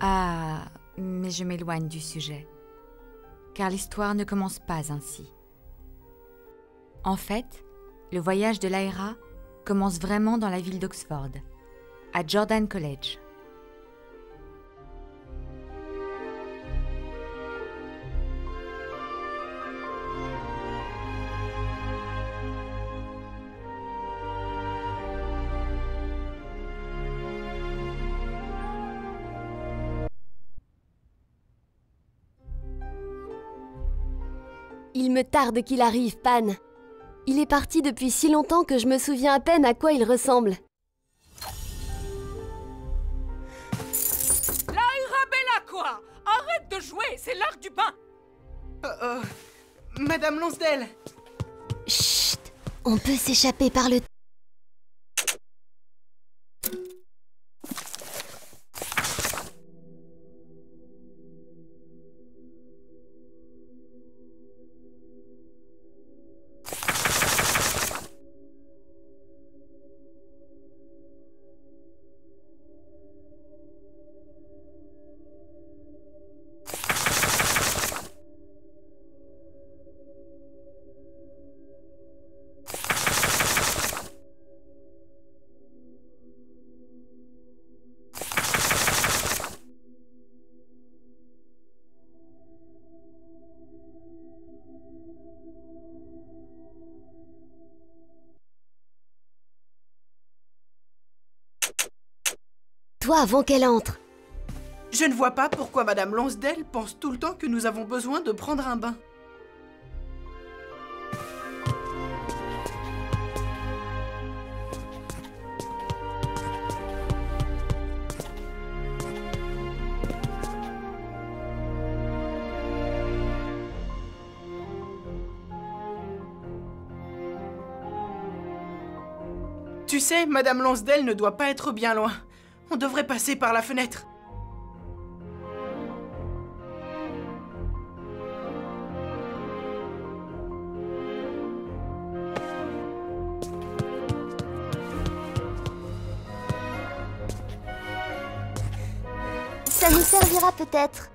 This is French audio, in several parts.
Ah, mais je m'éloigne du sujet. Car l'histoire ne commence pas ainsi. En fait, le voyage de Lyra commence vraiment dans la ville d'Oxford, à Jordan College. Il me tarde qu'il arrive, Pan. Il est parti depuis si longtemps que je me souviens à peine à quoi il ressemble. Lyra Bella, quoi! Arrête de jouer, c'est l'heure du bain! Madame Lonsdale! Chut! On peut s'échapper par le... Toi avant qu'elle entre. Je ne vois pas pourquoi Madame Lonsdale pense tout le temps que nous avons besoin de prendre un bain. Tu sais, Madame Lonsdale ne doit pas être bien loin. On devrait passer par la fenêtre. Ça nous servira peut-être.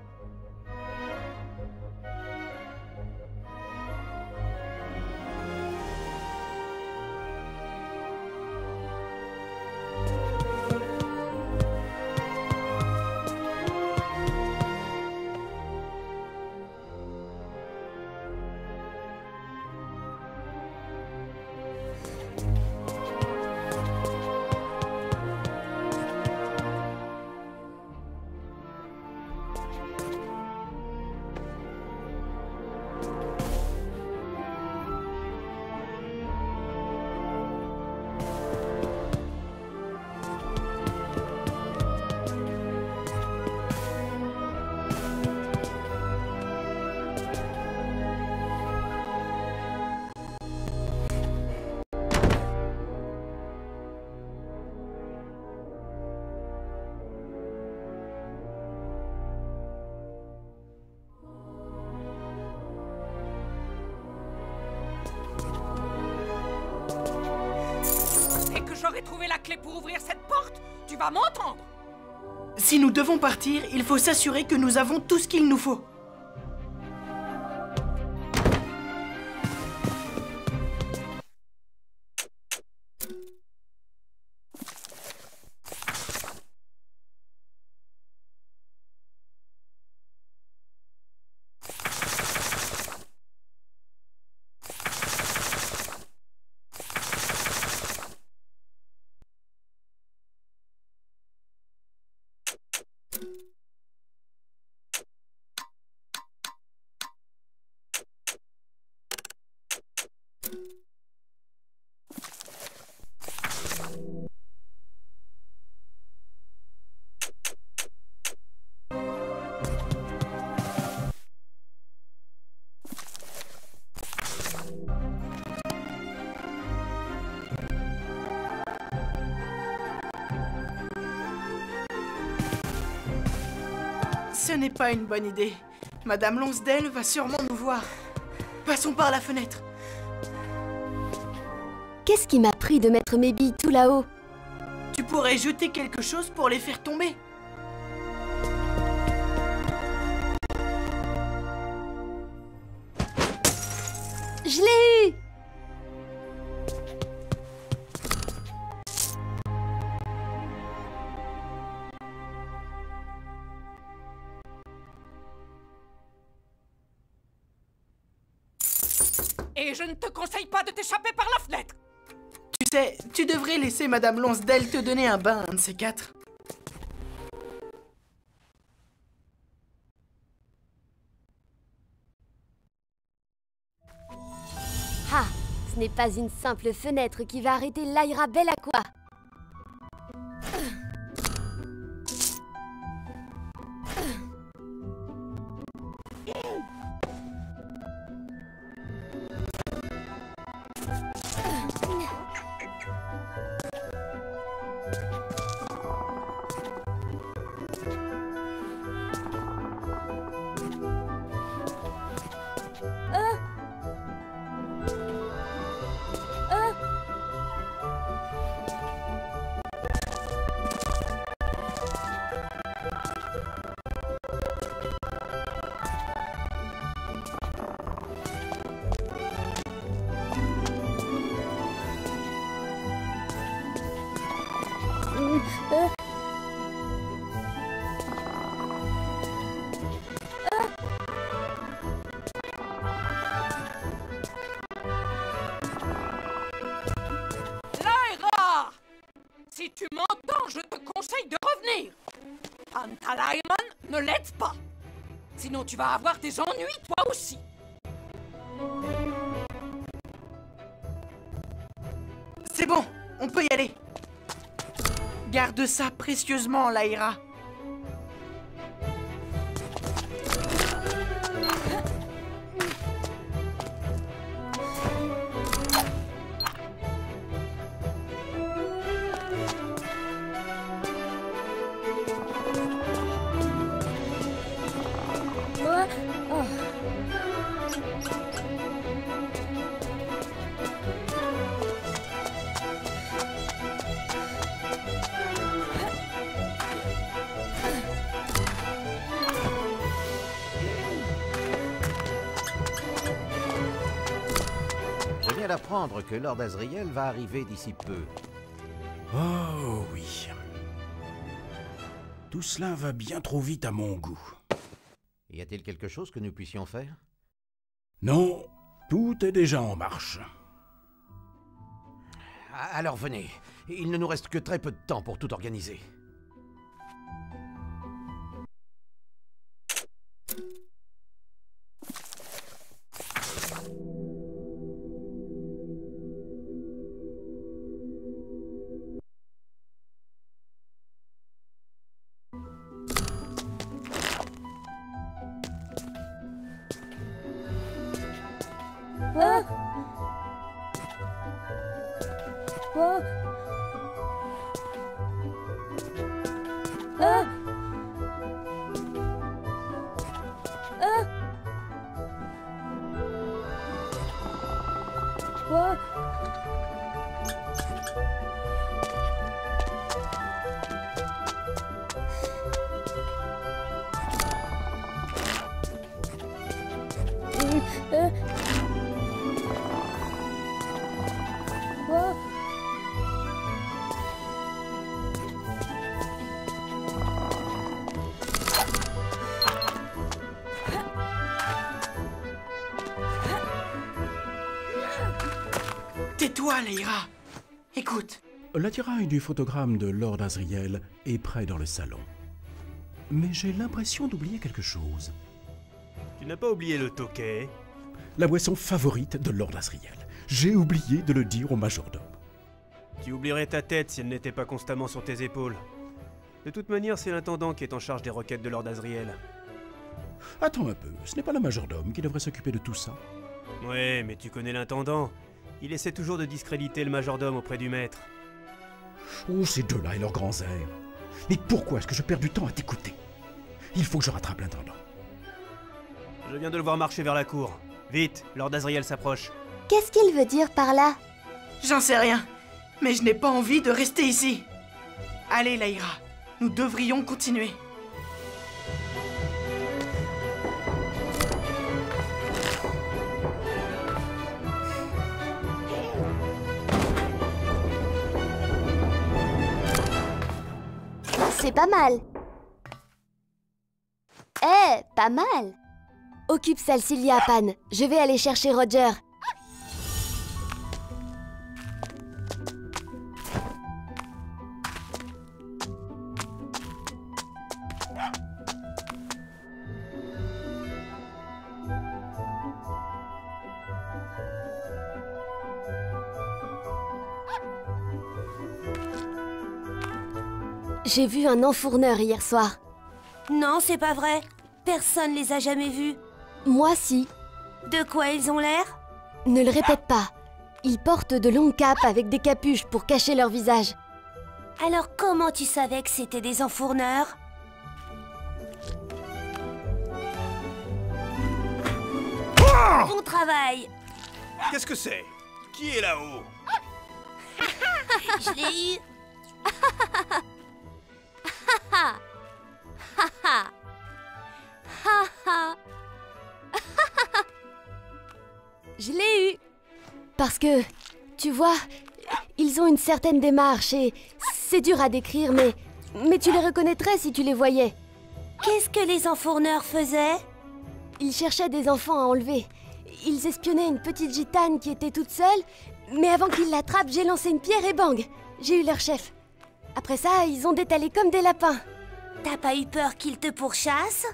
J'aurais trouvé la clé pour ouvrir cette porte. Tu vas m'entendre. Si nous devons partir, il faut s'assurer que nous avons tout ce qu'il nous faut. Ce n'est pas une bonne idée. Madame Lonsdale va sûrement nous voir. Passons par la fenêtre. Qu'est-ce qui m'a pris de mettre mes billes tout là-haut? Tu pourrais jeter quelque chose pour les faire tomber. Je l'ai eu! Et je ne te conseille pas de t'échapper par la fenêtre. Tu sais, tu devrais laisser Madame Lonsdale te donner un bain, un de ces quatre. Ah, ce n'est pas une simple fenêtre qui va arrêter Lyra Belacqua. Lyra! Si tu m'entends, je te conseille de revenir. Anta Lyman ne l'aide pas. Sinon tu vas avoir des ennuis toi aussi. C'est bon, on peut y aller. Garde ça précieusement, Lyra. Je viens d'apprendre que Lord Asriel va arriver d'ici peu. Oh oui. Tout cela va bien trop vite à mon goût. Y a-t-il quelque chose que nous puissions faire? Non, tout est déjà en marche. Alors venez, il ne nous reste que très peu de temps pour tout organiser. Tais-toi, Lyra. Écoute. L'attirail du photogramme de Lord Asriel est prêt dans le salon. Mais j'ai l'impression d'oublier quelque chose. Tu n'as pas oublié le Tokay? La boisson favorite de Lord Asriel. J'ai oublié de le dire au majordome. Tu oublierais ta tête si elle n'était pas constamment sur tes épaules. De toute manière, c'est l'intendant qui est en charge des requêtes de Lord Asriel. Attends un peu, ce n'est pas le majordome qui devrait s'occuper de tout ça? Ouais, mais tu connais l'intendant. Il essaie toujours de discréditer le majordome auprès du maître. Oh, ces deux-là et leurs grands airs. Mais pourquoi est-ce que je perds du temps à t'écouter? Il faut que je rattrape l'intendant. Je viens de le voir marcher vers la cour. Vite, Lord Asriel s'approche. Qu'est-ce qu'il veut dire par là? J'en sais rien, mais je n'ai pas envie de rester ici. Allez, Lyra, nous devrions continuer. C'est pas mal. Eh, pas mal. Occupe Salsilia, Pan. Je vais aller chercher Roger. J'ai vu un enfourneur hier soir. Non, c'est pas vrai. Personne les a jamais vus. Moi, si. De quoi ils ont l'air? Ne le répète pas. Ils portent de longues capes avec des capuches pour cacher leur visage. Alors comment tu savais que c'était des enfourneurs? Bon travail. Qu'est-ce que c'est? Qui est là-haut? Je l'ai eu. Je l'ai eu. Parce que, tu vois, ils ont une certaine démarche et c'est dur à décrire, mais tu les reconnaîtrais si tu les voyais. Qu'est-ce que les enfourneurs faisaient? Ils cherchaient des enfants à enlever. Ils espionnaient une petite gitane qui était toute seule, mais avant qu'ils l'attrapent, j'ai lancé une pierre et bang, j'ai eu leur chef. Après ça, ils ont détalé comme des lapins. T'as pas eu peur qu'ils te pourchassent?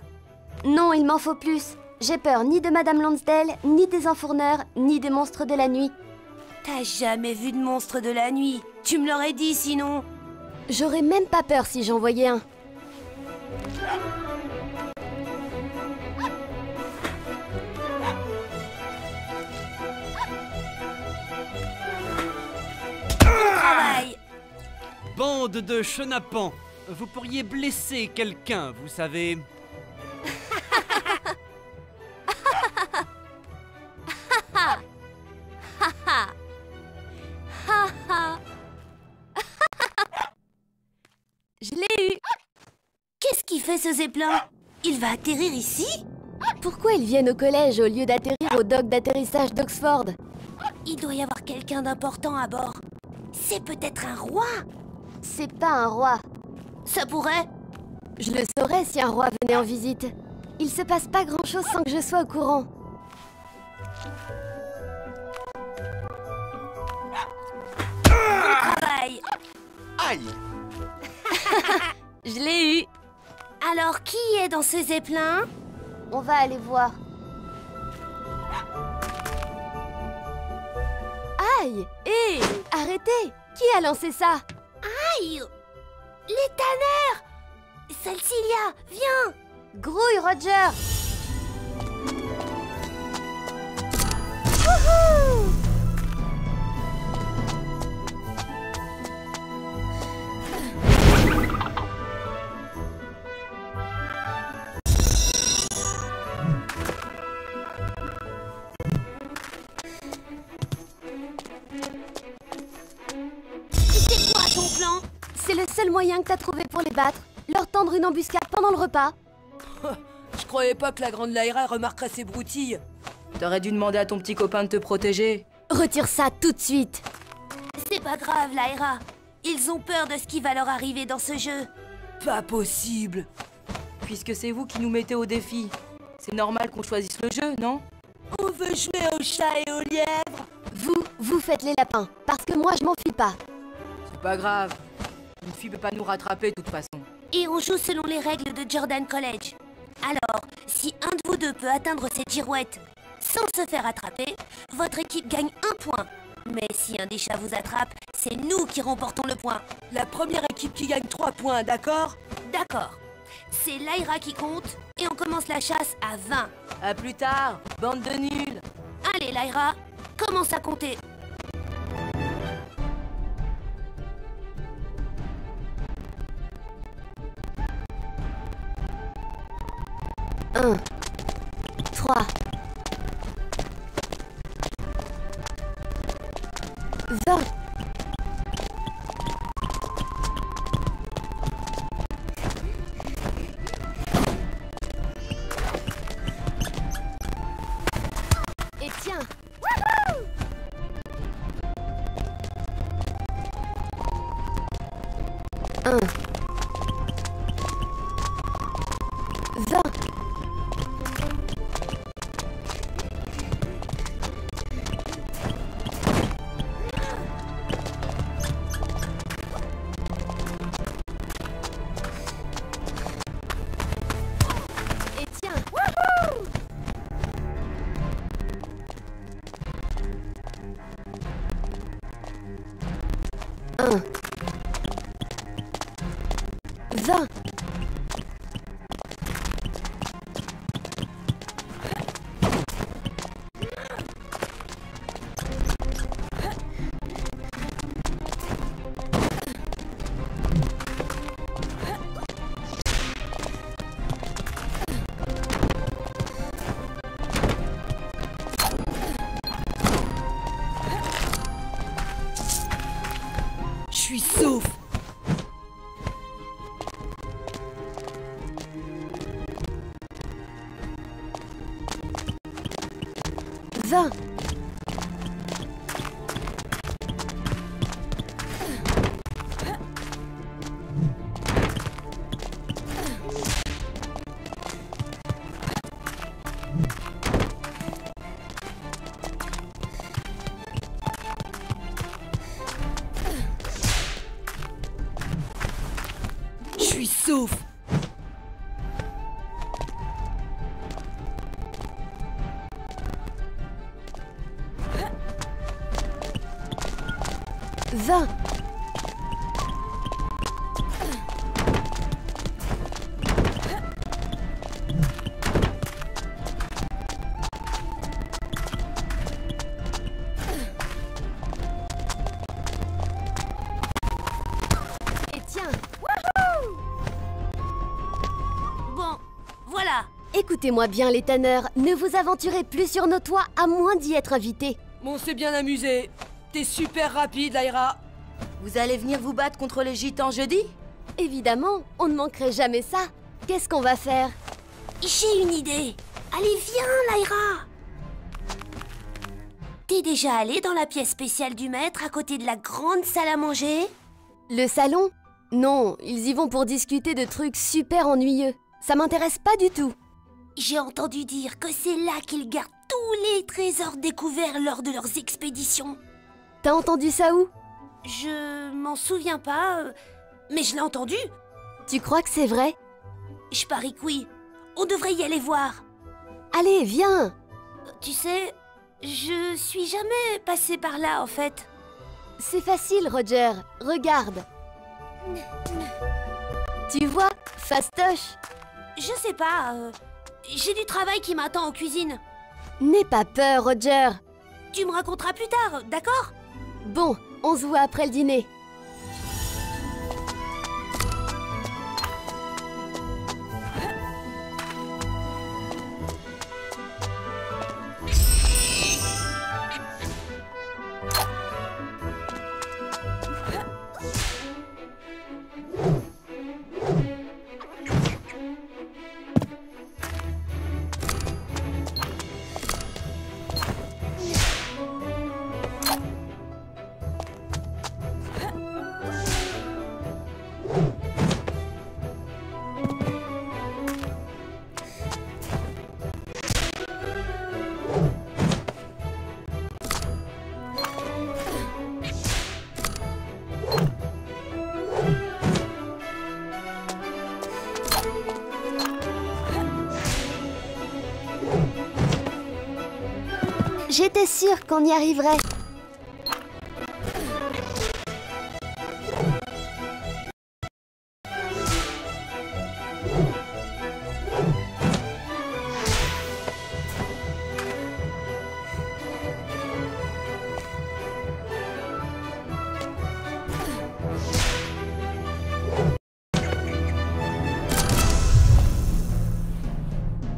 Non, il m'en faut plus. J'ai peur ni de Madame Lonsdale, ni des enfourneurs, ni des monstres de la nuit. T'as jamais vu de monstre de la nuit? Tu me l'aurais dit sinon. J'aurais même pas peur si j'en voyais un. Bon travail. Bande de chenapans, vous pourriez blesser quelqu'un, vous savez. Je l'ai eu. Qu'est-ce qu'il fait ce zeppelin? Il va atterrir ici? Pourquoi ils viennent au collège au lieu d'atterrir au dock d'atterrissage d'Oxford? Il doit y avoir quelqu'un d'important à bord. C'est peut-être un roi? C'est pas un roi. Ça pourrait? Je le saurais si un roi venait en visite. Il se passe pas grand-chose sans que je sois au courant. Bon travail. Aïe! Je l'ai eu. Alors qui est dans ce zeppelin? On va aller voir. Aïe! Hé! Arrêtez! Qui a lancé ça? Aïe! Les tanneurs! Salsilia, viens! Grouille, Roger! Wouhou! C'est quoi ton plan? C'est le seul moyen que t'as trouvé pour les battre. Leur tendre une embuscade pendant le repas. Je croyais pas que la grande Lyra remarquerait ces broutilles. T'aurais dû demander à ton petit copain de te protéger. Retire ça tout de suite. C'est pas grave, Lyra. Ils ont peur de ce qui va leur arriver dans ce jeu. Pas possible. Puisque c'est vous qui nous mettez au défi. C'est normal qu'on choisisse le jeu, non? On veut jouer au chat et au lièvre. Vous faites les lapins, parce que moi je m'en fie pas. C'est pas grave. Une fille peut pas nous rattraper de toute façon. Et on joue selon les règles de Jordan College. Alors, si un de vous deux peut atteindre ces girouettes sans se faire attraper, votre équipe gagne 1 point. Mais si un des chats vous attrape, c'est nous qui remportons le point. La première équipe qui gagne 3 points, d'accord? D'accord. C'est Lyra qui compte et on commence la chasse à 20. À plus tard, bande de nuls. Allez Lyra, commence à compter. 1, 3, 20. Et tiens. 1, 1. 20. Je suis sauf. 20. Je suis sauf. 20. Et tiens, Bon, voilà. écoutez-moi bien les tanneurs, ne vous aventurez plus sur nos toits à moins d'y être invités. Bon, on s'est bien amusé. T'es super rapide, Lyra. Vous allez venir vous battre contre les gitans jeudi? Évidemment, on ne manquerait jamais ça. Qu'est-ce qu'on va faire? J'ai une idée. Allez, viens, Lyra. T'es déjà allée dans la pièce spéciale du maître à côté de la grande salle à manger? Le salon? Non, ils y vont pour discuter de trucs super ennuyeux. Ça m'intéresse pas du tout. J'ai entendu dire que c'est là qu'ils gardent tous les trésors découverts lors de leurs expéditions. T'as entendu ça où? Je m'en souviens pas, mais je l'ai entendu. Tu crois que c'est vrai? Je parie que oui. On devrait y aller voir. Allez, viens! Tu sais, je suis jamais passée par là, en fait. C'est facile, Roger. Regarde. Tu vois, fastoche. Je sais pas, j'ai du travail qui m'attend en cuisine. N'aie pas peur, Roger. Tu me raconteras plus tard, d'accord? Bon, on se voit après le dîner. J'étais sûre qu'on y arriverait.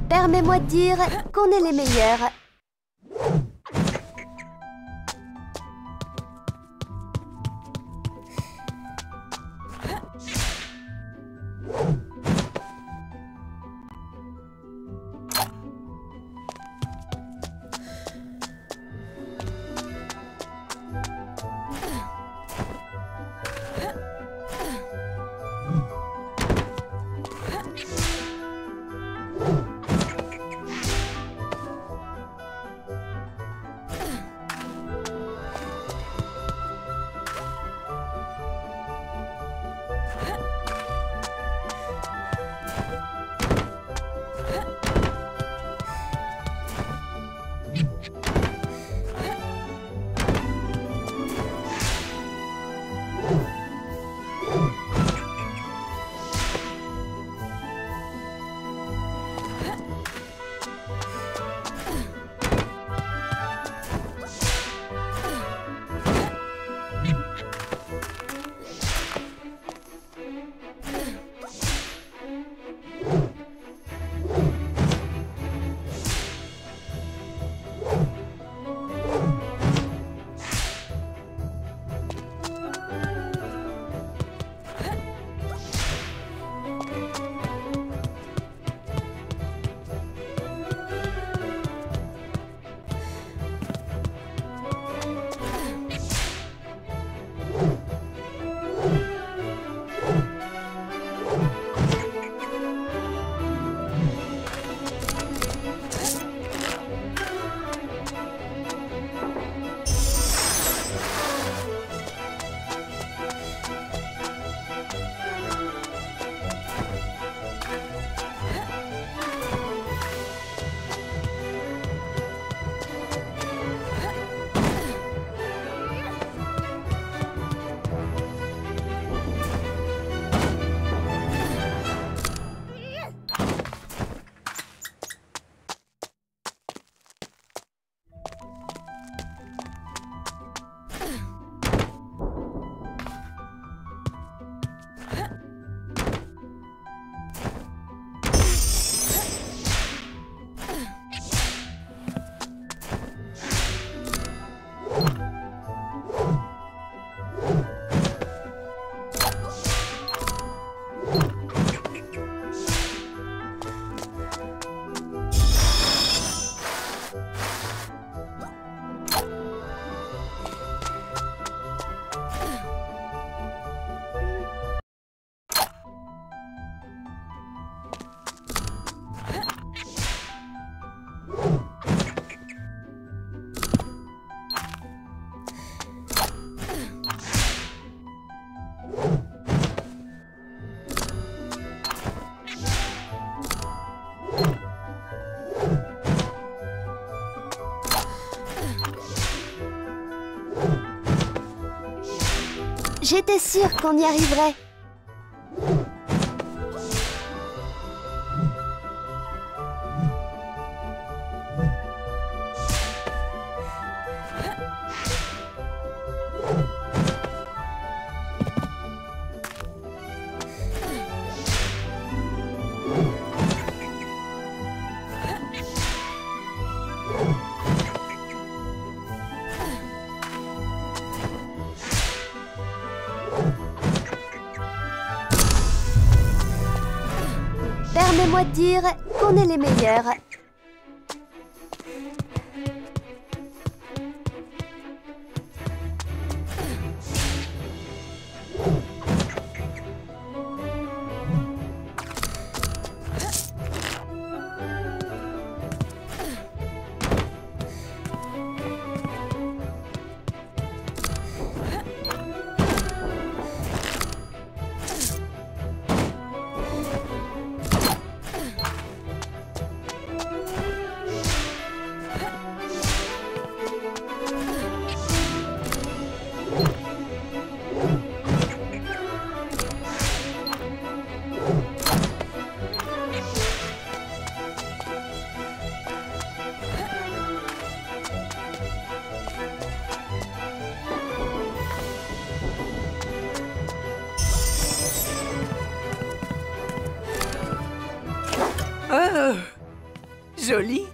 Permets-moi de dire qu'on est les meilleurs. J'étais sûre qu'on y arriverait. Permets-moi de dire qu'on est les meilleurs. Oh, joli.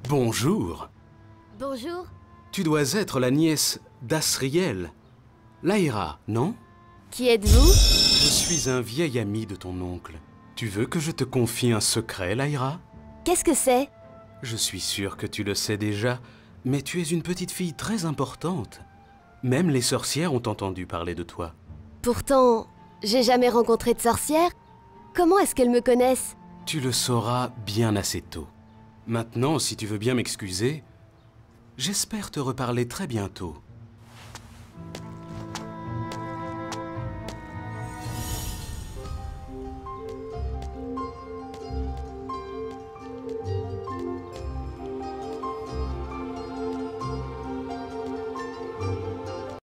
Bonjour. Bonjour. Tu dois être la nièce d'Asriel. Laïra, non? Qui êtes-vous? Je suis un vieil ami de ton oncle. Tu veux que je te confie un secret, Laïra? Qu'est-ce que c'est? Je suis sûr que tu le sais déjà, mais tu es une petite fille très importante. Même les sorcières ont entendu parler de toi. Pourtant, j'ai jamais rencontré de sorcière. Comment est-ce qu'elles me connaissent? Tu le sauras bien assez tôt. Maintenant, si tu veux bien m'excuser, j'espère te reparler très bientôt.